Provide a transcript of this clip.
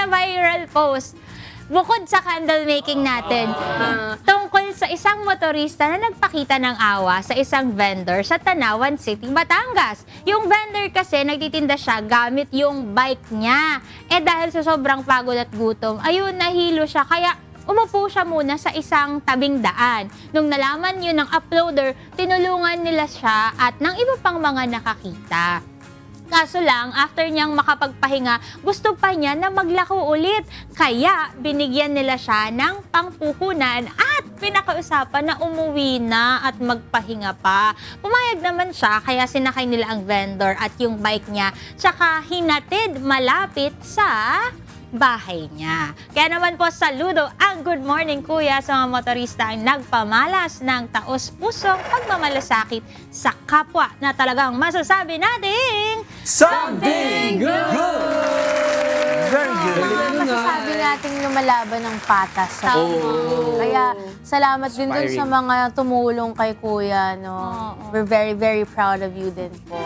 na viral post. Bukod sa candle making natin, tungkol sa isang motorista na nagpakita ng awa sa isang vendor sa Tanawan City, Batangas. Yung vendor kasi nagtitinda siya gamit yung bike niya. Dahil sa sobrang pagod at gutom, ayun, nahilo siya. Kaya umupo siya muna sa isang tabing daan. Nung nalaman yun ng uploader, tinulungan nila siya at ng iba pang mga nakakita. Kaso lang, after niyang makapagpahinga, gusto pa niya na maglako ulit. Kaya binigyan nila siya ng pangpuhunan at pinakausapan na umuwi na at magpahinga pa. Pumayag naman siya, kaya sinakay nila ang vendor at yung bike niya, tsaka hinatid malapit sa bahay niya. Kaya naman po, saludo ang good morning kuya sa mga motorista ang nagpamalas ng taos-pusong pagmamalasakit sa kapwa na talagang masasabi nating Something good! Very good. Masasabi natin lumalaban ng patas sa mundo. Kaya salamat din dun sa mga tumulong kay Kuya. No? We're very, very proud of you din po.